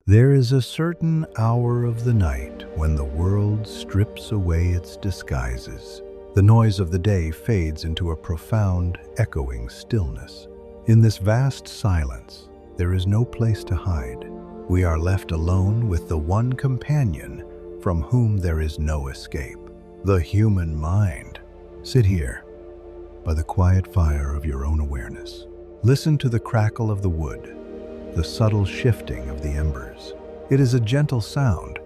There is a certain hour of the night when the world strips away its disguises. The noise of the day fades into a profound, echoing stillness. In this vast silence, there is no place to hide. We are left alone with the one companion from whom there is no escape, the human mind. Sit here, by the quiet fire of your own awareness. Listen to the crackle of the wood, the subtle shifting of the embers. It is a gentle sound,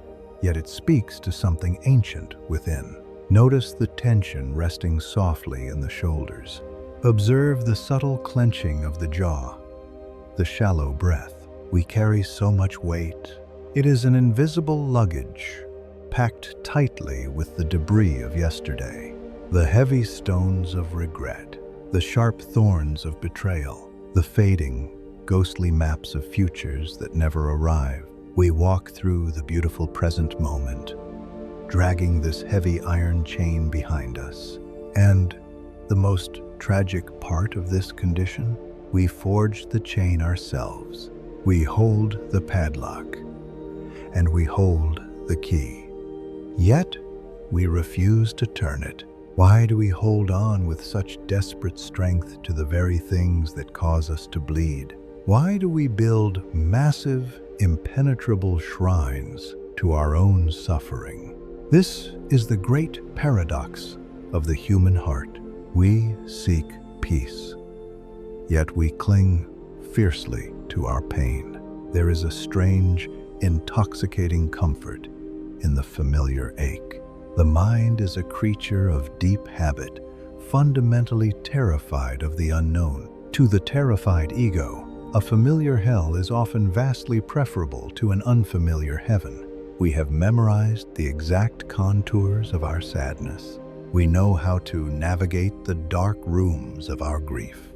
yet it speaks to something ancient within. Notice the tension resting softly in the shoulders. Observe the subtle clenching of the jaw, the shallow breath. We carry so much weight. It is an invisible luggage, packed tightly with the debris of yesterday, the heavy stones of regret, the sharp thorns of betrayal, the fading, ghostly maps of futures that never arrive. We walk through the beautiful present moment, dragging this heavy iron chain behind us. And the most tragic part of this condition, we forge the chain ourselves. We hold the padlock, and we hold the key. Yet, we refuse to turn it. Why do we hold on with such desperate strength to the very things that cause us to bleed? Why do we build massive, impenetrable shrines to our own suffering? This is the great paradox of the human heart. We seek peace, yet we cling fiercely to our pain. There is a strange, intoxicating comfort in the familiar ache. The mind is a creature of deep habit, fundamentally terrified of the unknown. To the terrified ego, a familiar hell is often vastly preferable to an unfamiliar heaven. We have memorized the exact contours of our sadness. We know how to navigate the dark rooms of our grief.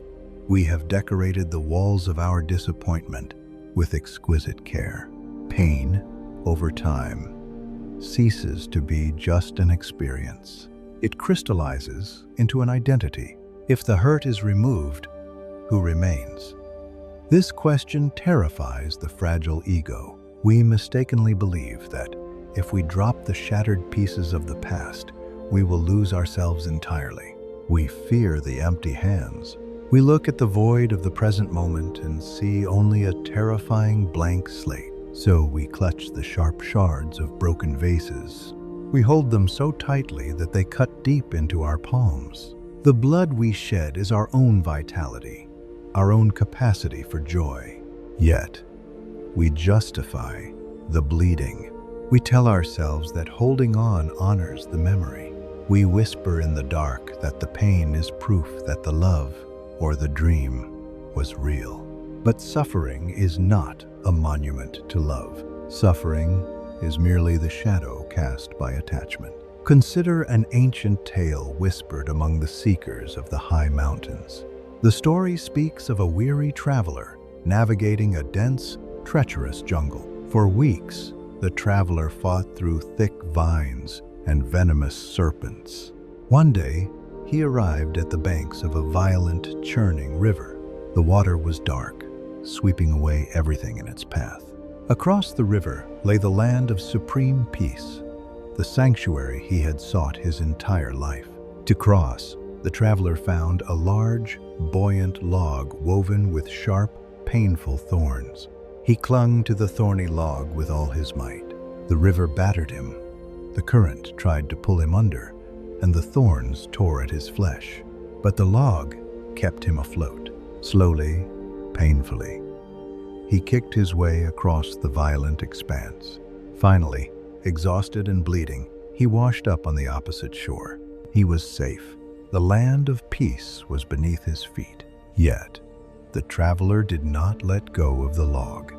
We have decorated the walls of our disappointment with exquisite care. Pain, over time, ceases to be just an experience. It crystallizes into an identity. If the hurt is removed, who remains? This question terrifies the fragile ego. We mistakenly believe that if we drop the shattered pieces of the past, we will lose ourselves entirely. We fear the empty hands. We look at the void of the present moment and see only a terrifying blank slate. So we clutch the sharp shards of broken vases. We hold them so tightly that they cut deep into our palms. The blood we shed is our own vitality, our own capacity for joy. Yet, we justify the bleeding. We tell ourselves that holding on honors the memory. We whisper in the dark that the pain is proof that the love or the dream was real. But suffering is not a monument to love. Suffering is merely the shadow cast by attachment. Consider an ancient tale whispered among the seekers of the high mountains. The story speaks of a weary traveler navigating a dense, treacherous jungle. For weeks, the traveler fought through thick vines and venomous serpents. One day, he arrived at the banks of a violent, churning river. The water was dark, sweeping away everything in its path. Across the river lay the land of supreme peace, the sanctuary he had sought his entire life. To cross, the traveler found a large, buoyant log woven with sharp, painful thorns. He clung to the thorny log with all his might. The river battered him. The current tried to pull him under, and the thorns tore at his flesh. But the log kept him afloat. Slowly, painfully, he kicked his way across the violent expanse. Finally, exhausted and bleeding, he washed up on the opposite shore. He was safe. The land of peace was beneath his feet. Yet, the traveler did not let go of the log.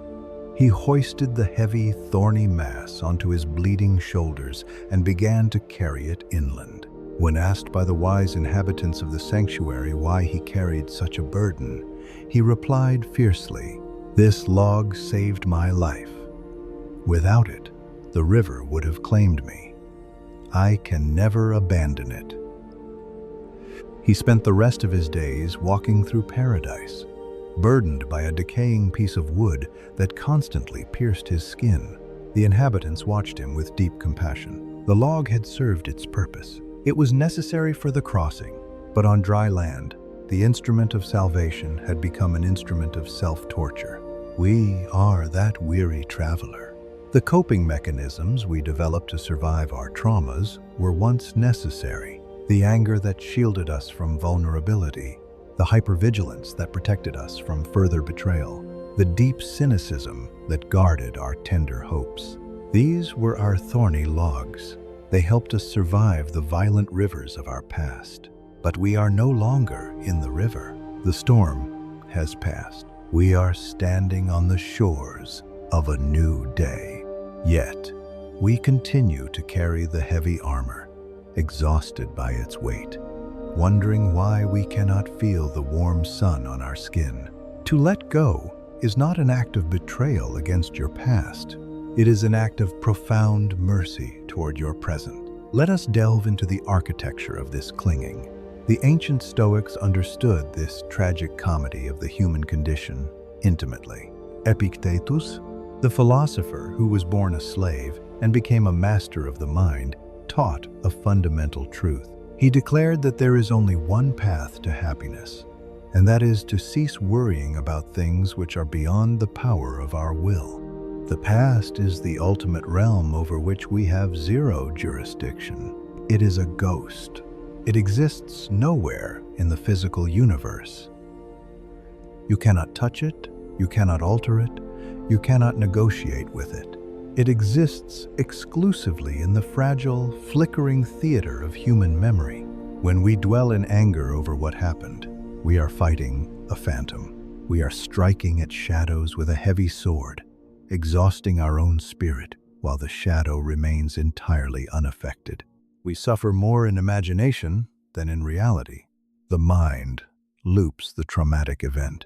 He hoisted the heavy, thorny mass onto his bleeding shoulders and began to carry it inland. When asked by the wise inhabitants of the sanctuary why he carried such a burden, he replied fiercely, "This log saved my life. Without it, the river would have claimed me. I can never abandon it." He spent the rest of his days walking through paradise, burdened by a decaying piece of wood that constantly pierced his skin. The inhabitants watched him with deep compassion. The log had served its purpose. It was necessary for the crossing, but on dry land, the instrument of salvation had become an instrument of self-torture. We are that weary traveler. The coping mechanisms we developed to survive our traumas were once necessary. The anger that shielded us from vulnerability, the hypervigilance that protected us from further betrayal, the deep cynicism that guarded our tender hopes. These were our thorny logs. They helped us survive the violent rivers of our past. But we are no longer in the river. The storm has passed. We are standing on the shores of a new day. Yet, we continue to carry the heavy armor, exhausted by its weight, wondering why we cannot feel the warm sun on our skin. To let go is not an act of betrayal against your past. It is an act of profound mercy toward your present. Let us delve into the architecture of this clinging. The ancient Stoics understood this tragic comedy of the human condition intimately. Epictetus, the philosopher who was born a slave and became a master of the mind, taught a fundamental truth. He declared that there is only one path to happiness, and that is to cease worrying about things which are beyond the power of our will. The past is the ultimate realm over which we have zero jurisdiction. It is a ghost. It exists nowhere in the physical universe. You cannot touch it, you cannot alter it, you cannot negotiate with it. It exists exclusively in the fragile, flickering theater of human memory. When we dwell in anger over what happened, we are fighting a phantom. We are striking at shadows with a heavy sword, exhausting our own spirit while the shadow remains entirely unaffected. We suffer more in imagination than in reality. The mind loops the traumatic event,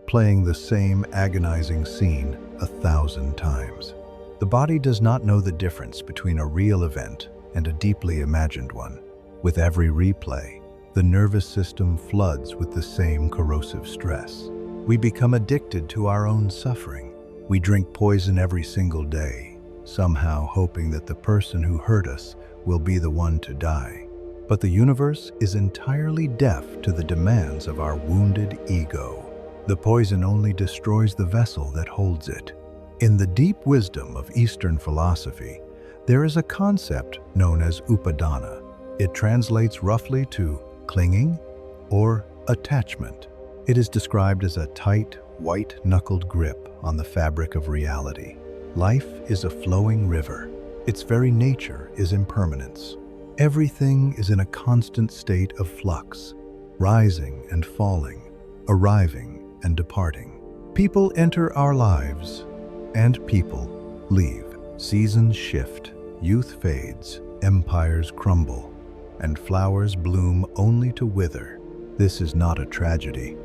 playing the same agonizing scene 1,000 times. The body does not know the difference between a real event and a deeply imagined one. With every replay, the nervous system floods with the same corrosive stress. We become addicted to our own suffering. We drink poison every single day, somehow hoping that the person who hurt us will be the one to die. But the universe is entirely deaf to the demands of our wounded ego. The poison only destroys the vessel that holds it. In the deep wisdom of Eastern philosophy, there is a concept known as upadana. It translates roughly to clinging or attachment. It is described as a tight, white-knuckled grip on the fabric of reality. Life is a flowing river. Its very nature is impermanence. Everything is in a constant state of flux, rising and falling, arriving and departing. People enter our lives, and people leave. Seasons shift, youth fades, empires crumble, and flowers bloom only to wither. This is not a tragedy.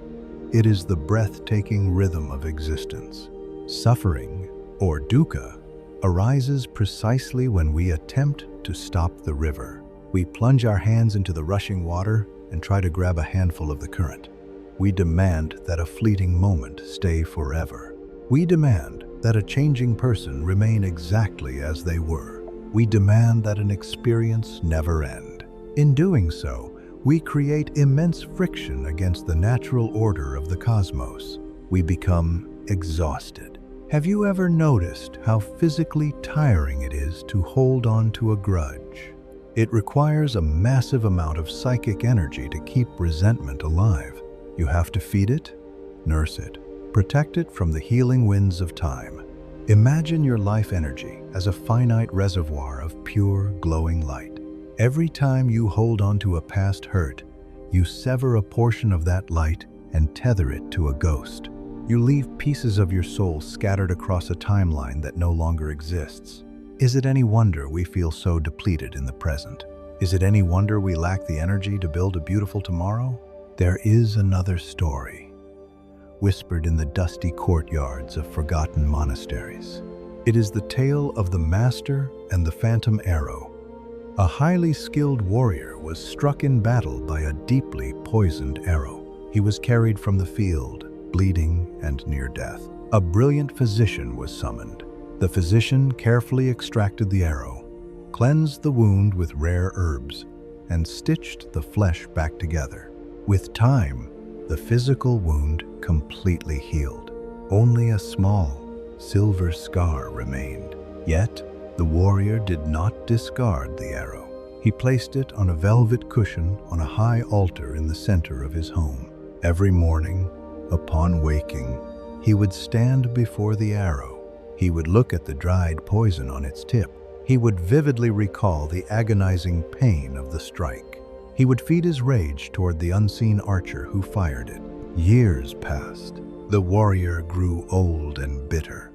It is the breathtaking rhythm of existence. Suffering, or dukkha, arises precisely when we attempt to stop the river. We plunge our hands into the rushing water and try to grab a handful of the current. We demand that a fleeting moment stay forever. We demand that a changing person remain exactly as they were. We demand that an experience never end. In doing so, we create immense friction against the natural order of the cosmos. We become exhausted. Have you ever noticed how physically tiring it is to hold on to a grudge? It requires a massive amount of psychic energy to keep resentment alive. You have to feed it, nurse it, protect it from the healing winds of time. Imagine your life energy as a finite reservoir of pure, glowing light. Every time you hold on to a past hurt, you sever a portion of that light and tether it to a ghost. You leave pieces of your soul scattered across a timeline that no longer exists. Is it any wonder we feel so depleted in the present? Is it any wonder we lack the energy to build a beautiful tomorrow? There is another story, whispered in the dusty courtyards of forgotten monasteries. It is the tale of the master and the phantom arrow. A highly skilled warrior was struck in battle by a deeply poisoned arrow. He was carried from the field, bleeding and near death. A brilliant physician was summoned. The physician carefully extracted the arrow, cleansed the wound with rare herbs, and stitched the flesh back together. With time, the physical wound completely healed. Only a small, silver scar remained. Yet, the warrior did not discard the arrow. He placed it on a velvet cushion on a high altar in the center of his home. Every morning, upon waking, he would stand before the arrow. He would look at the dried poison on its tip. He would vividly recall the agonizing pain of the strike. He would feed his rage toward the unseen archer who fired it. Years passed. The warrior grew old and bitter.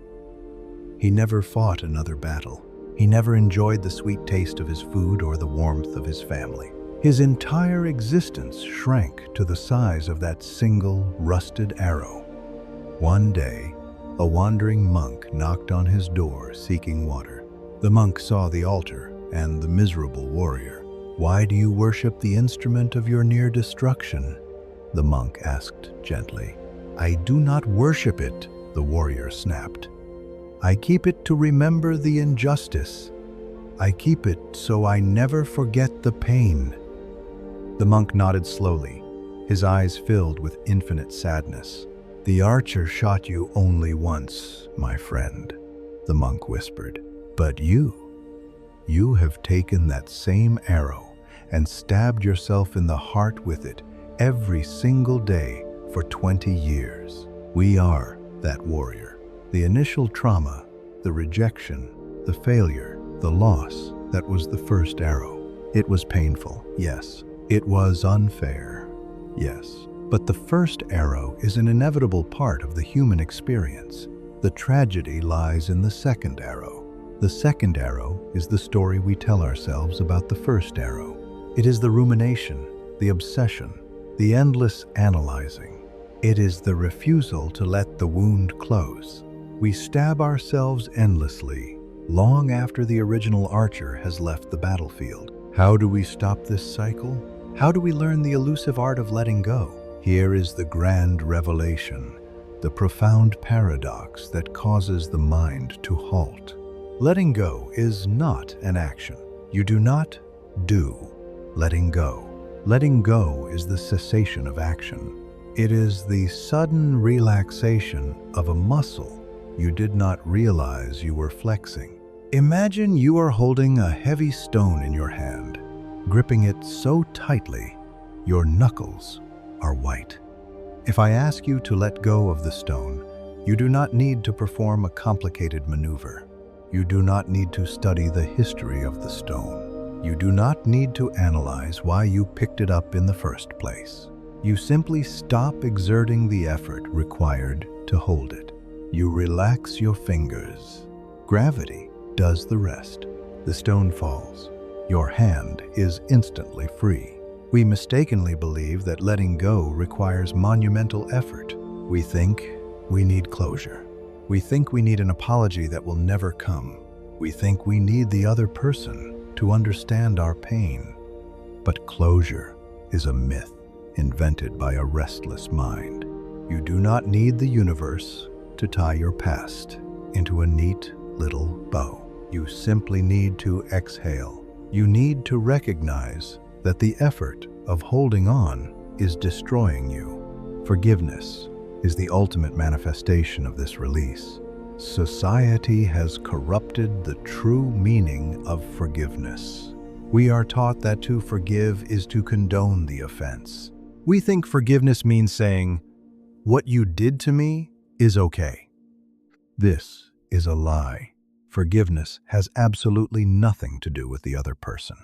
He never fought another battle. He never enjoyed the sweet taste of his food or the warmth of his family. His entire existence shrank to the size of that single rusted arrow. One day, a wandering monk knocked on his door seeking water. The monk saw the altar and the miserable warrior. "Why do you worship the instrument of your near destruction?" the monk asked gently. "I do not worship it," the warrior snapped. "I keep it to remember the injustice. I keep it so I never forget the pain." The monk nodded slowly, his eyes filled with infinite sadness. "The archer shot you only once, my friend," the monk whispered. "But you have taken that same arrow and stabbed yourself in the heart with it every single day for 20 years. We are that warrior. The initial trauma, the rejection, the failure, the loss, that was the first arrow. It was painful, yes. It was unfair, yes. But the first arrow is an inevitable part of the human experience. The tragedy lies in the second arrow. The second arrow is the story we tell ourselves about the first arrow. It is the rumination, the obsession, the endless analyzing. It is the refusal to let the wound close. We stab ourselves endlessly, long after the original archer has left the battlefield. How do we stop this cycle? How do we learn the elusive art of letting go? Here is the grand revelation, the profound paradox that causes the mind to halt. Letting go is not an action. You do not do letting go. Letting go is the cessation of action. It is the sudden relaxation of a muscle you did not realize you were flexing. Imagine you are holding a heavy stone in your hand, gripping it so tightly, your knuckles are white. If I ask you to let go of the stone, you do not need to perform a complicated maneuver. You do not need to study the history of the stone. You do not need to analyze why you picked it up in the first place. You simply stop exerting the effort required to hold it. You relax your fingers. Gravity does the rest. The stone falls. Your hand is instantly free. We mistakenly believe that letting go requires monumental effort. We think we need closure. We think we need an apology that will never come. We think we need the other person to understand our pain. But closure is a myth invented by a restless mind. You do not need the universe to tie your past into a neat little bow. You simply need to exhale. You need to recognize that the effort of holding on is destroying you. Forgiveness is the ultimate manifestation of this release. Society has corrupted the true meaning of forgiveness. We are taught that to forgive is to condone the offense. We think forgiveness means saying, "What you did to me is okay." This is a lie. Forgiveness has absolutely nothing to do with the other person.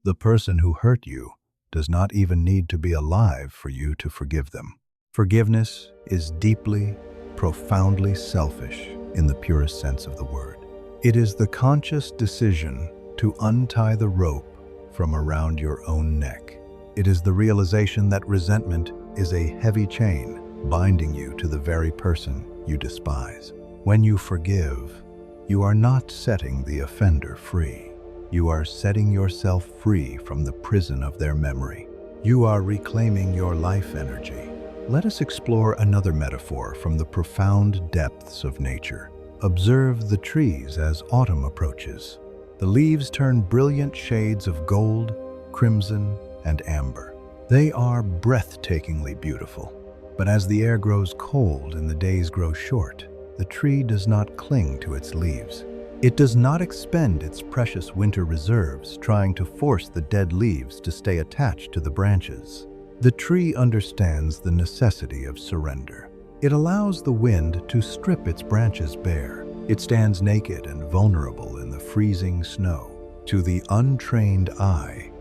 The person who hurt you does not even need to be alive for you to forgive them. Forgiveness is deeply, profoundly selfish in the purest sense of the word. It is the conscious decision to untie the rope from around your own neck. It is the realization that resentment is a heavy chain binding you to the very person you despise. When you forgive, you are not setting the offender free. You are setting yourself free from the prison of their memory. You are reclaiming your life energy. Let us explore another metaphor from the profound depths of nature. Observe the trees as autumn approaches. The leaves turn brilliant shades of gold, crimson, and amber. They are breathtakingly beautiful. But as the air grows cold and the days grow short, the tree does not cling to its leaves. It does not expend its precious winter reserves trying to force the dead leaves to stay attached to the branches. The tree understands the necessity of surrender. It allows the wind to strip its branches bare. It stands naked and vulnerable in the freezing snow. To the untrained eye,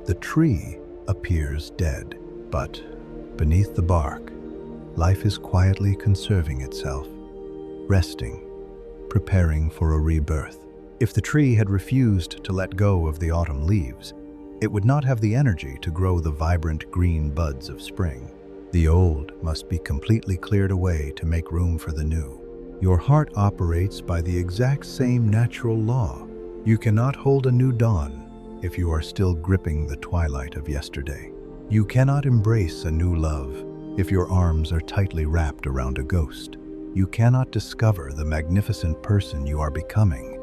the tree appears dead. But beneath the bark, life is quietly conserving itself, resting, preparing for a rebirth. If the tree had refused to let go of the autumn leaves, it would not have the energy to grow the vibrant green buds of spring. The old must be completely cleared away to make room for the new. Your heart operates by the exact same natural law. You cannot hold a new dawn if you are still gripping the twilight of yesterday. You cannot embrace a new love if your arms are tightly wrapped around a ghost. You cannot discover the magnificent person you are becoming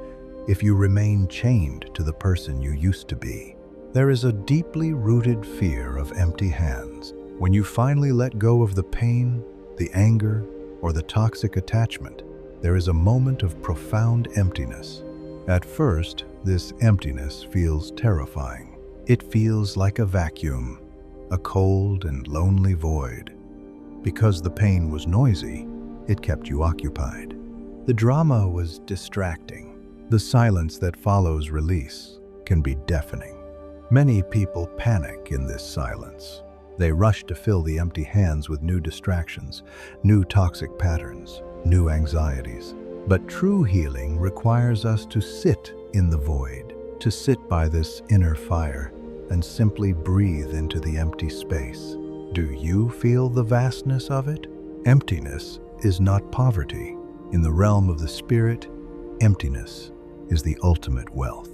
if you remain chained to the person you used to be. There is a deeply rooted fear of empty hands. When you finally let go of the pain, the anger, or the toxic attachment, there is a moment of profound emptiness. At first, this emptiness feels terrifying. It feels like a vacuum, a cold and lonely void. Because the pain was noisy, it kept you occupied. The drama was distracting. The silence that follows release can be deafening. Many people panic in this silence. They rush to fill the empty hands with new distractions, new toxic patterns, new anxieties. But true healing requires us to sit in the void, to sit by this inner fire and simply breathe into the empty space. Do you feel the vastness of it? Emptiness is not poverty. In the realm of the spirit, emptiness is the ultimate wealth.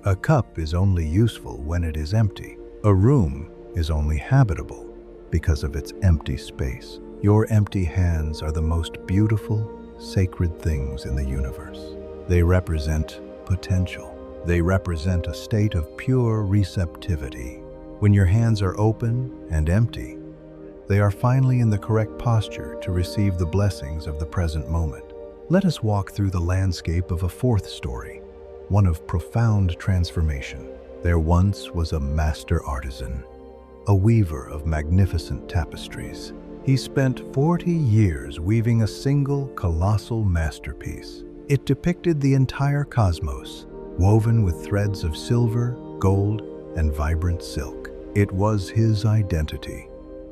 A cup is only useful when it is empty. A room is only habitable because of its empty space. Your empty hands are the most beautiful, sacred things in the universe. They represent potential. They represent a state of pure receptivity. When your hands are open and empty, they are finally in the correct posture to receive the blessings of the present moment. Let us walk through the landscape of a fourth story, one of profound transformation. There once was a master artisan, a weaver of magnificent tapestries. He spent 40 years weaving a single colossal masterpiece. It depicted the entire cosmos, woven with threads of silver, gold, and vibrant silk. It was his identity,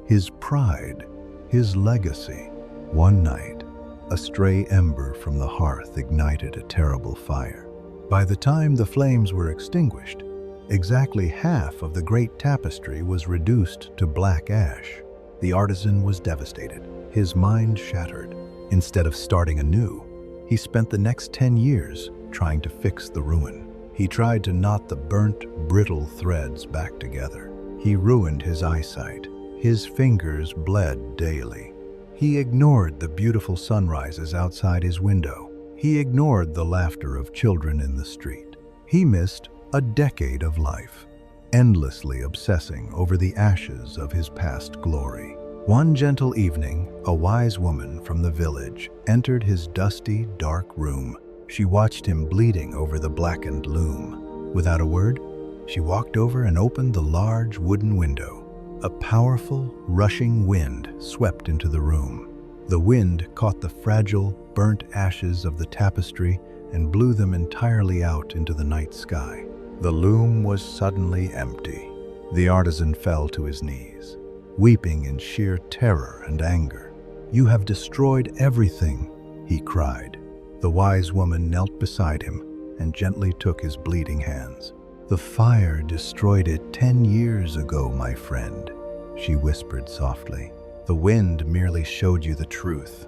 his pride, his legacy. One night, a stray ember from the hearth ignited a terrible fire. By the time the flames were extinguished, exactly half of the great tapestry was reduced to black ash. The artisan was devastated, his mind shattered. Instead of starting anew, he spent the next 10 years trying to fix the ruin. He tried to knot the burnt, brittle threads back together. He ruined his eyesight. His fingers bled daily. He ignored the beautiful sunrises outside his window. He ignored the laughter of children in the street. He missed a decade of life, endlessly obsessing over the ashes of his past glory. One gentle evening, a wise woman from the village entered his dusty, dark room. She watched him bleeding over the blackened loom. Without a word, she walked over and opened the large wooden window. A powerful, rushing wind swept into the room. The wind caught the fragile, burnt ashes of the tapestry and blew them entirely out into the night sky. The loom was suddenly empty. The artisan fell to his knees, weeping in sheer terror and anger. "You have destroyed everything," he cried. The wise woman knelt beside him and gently took his bleeding hands. "The fire destroyed it 10 years ago, my friend," she whispered softly. "The wind merely showed you the truth."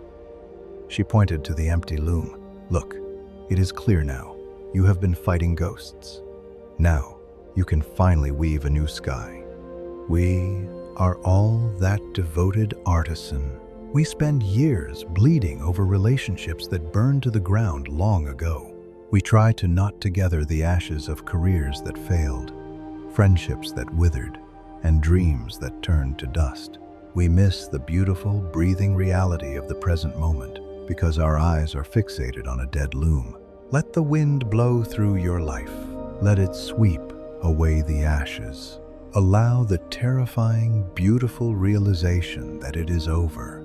She pointed to the empty loom. "Look, it is clear now. You have been fighting ghosts. Now, you can finally weave a new sky. We are all that devoted artisan. We spend years bleeding over relationships that burned to the ground long ago. We try to knot together the ashes of careers that failed, friendships that withered, and dreams that turned to dust. We miss the beautiful, breathing reality of the present moment because our eyes are fixated on a dead loom. Let the wind blow through your life. Let it sweep away the ashes. Allow the terrifying, beautiful realization that it is over.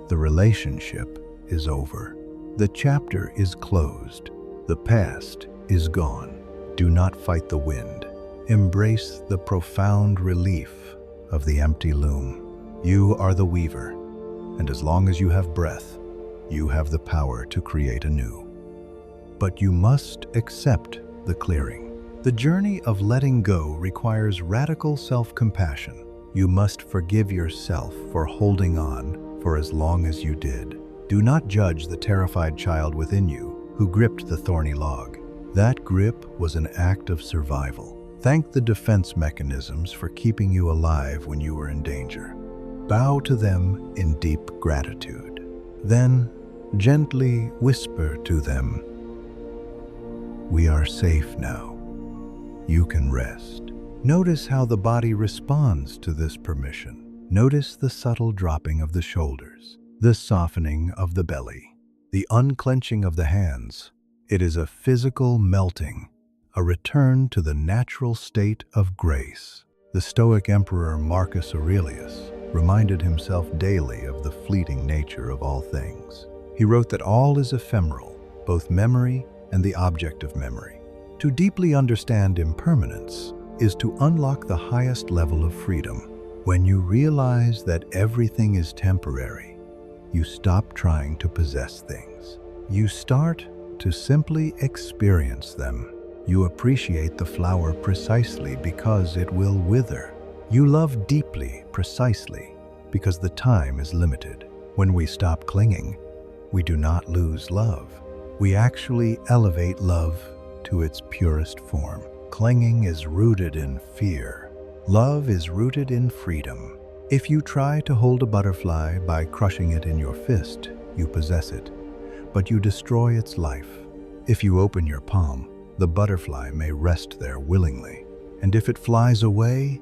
The relationship is over. The chapter is closed. The past is gone. Do not fight the wind. Embrace the profound relief of the empty loom. You are the weaver, and as long as you have breath, you have the power to create anew. But you must accept the clearing. The journey of letting go requires radical self-compassion. You must forgive yourself for holding on for as long as you did. Do not judge the terrified child within you who gripped the thorny log. That grip was an act of survival. Thank the defense mechanisms for keeping you alive when you were in danger. Bow to them in deep gratitude. Then, gently whisper to them, "We are safe now. You can rest." Notice how the body responds to this permission. Notice the subtle dropping of the shoulders, the softening of the belly, the unclenching of the hands. It is a physical melting, a return to the natural state of grace. The Stoic Emperor Marcus Aurelius reminded himself daily of the fleeting nature of all things. He wrote that all is ephemeral, both memory and the object of memory. To deeply understand impermanence is to unlock the highest level of freedom. When you realize that everything is temporary, you stop trying to possess things. You start to simply experience them. You appreciate the flower precisely because it will wither. You love deeply precisely because the time is limited. When we stop clinging, we do not lose love. We actually elevate love to its purest form. Clinging is rooted in fear. Love is rooted in freedom. If you try to hold a butterfly by crushing it in your fist, you possess it, but you destroy its life. If you open your palm, the butterfly may rest there willingly, and if it flies away,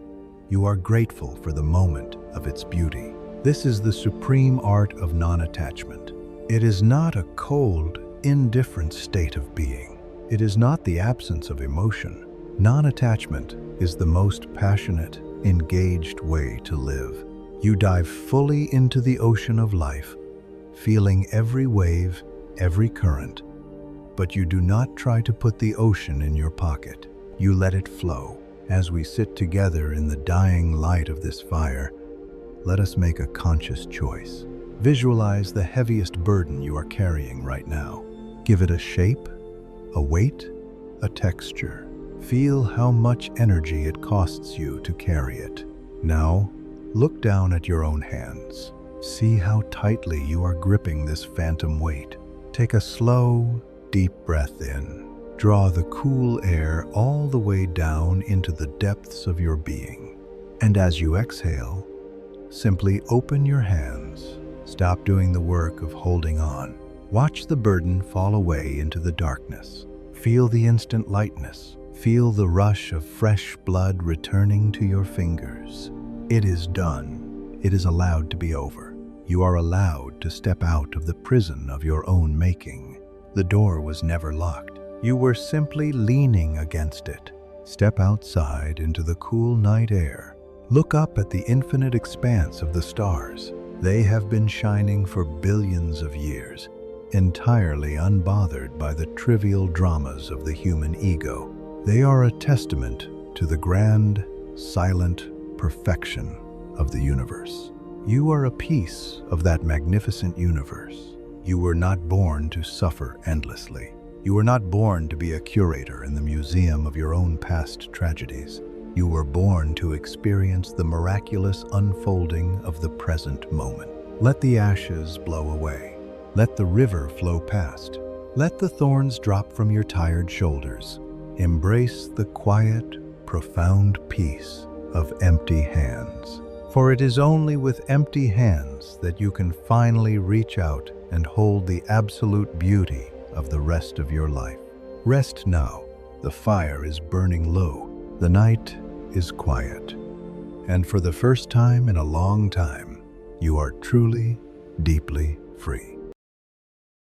you are grateful for the moment of its beauty. This is the supreme art of non-attachment. It is not a cold, indifferent state of being. It is not the absence of emotion. Non-attachment is the most passionate, engaged way to live. You dive fully into the ocean of life, feeling every wave, every current, but you do not try to put the ocean in your pocket. You let it flow. As we sit together in the dying light of this fire, let us make a conscious choice. Visualize the heaviest burden you are carrying right now. Give it a shape, a weight, a texture. Feel how much energy it costs you to carry it. Now, look down at your own hands. See how tightly you are gripping this phantom weight. Take a slow, deep breath in. Draw the cool air all the way down into the depths of your being. And as you exhale, simply open your hands. Stop doing the work of holding on. Watch the burden fall away into the darkness. Feel the instant lightness. Feel the rush of fresh blood returning to your fingers. It is done. It is allowed to be over. You are allowed to step out of the prison of your own making. The door was never locked. You were simply leaning against it. Step outside into the cool night air. Look up at the infinite expanse of the stars. They have been shining for billions of years, entirely unbothered by the trivial dramas of the human ego. They are a testament to the grand, silent perfection of the universe. You are a piece of that magnificent universe. You were not born to suffer endlessly. You were not born to be a curator in the museum of your own past tragedies. You were born to experience the miraculous unfolding of the present moment. Let the ashes blow away. Let the river flow past. Let the thorns drop from your tired shoulders. Embrace the quiet, profound peace of empty hands. For it is only with empty hands that you can finally reach out and hold the absolute beauty of the rest of your life. Rest now. The fire is burning low. The night is quiet. And for the first time in a long time, you are truly, deeply free.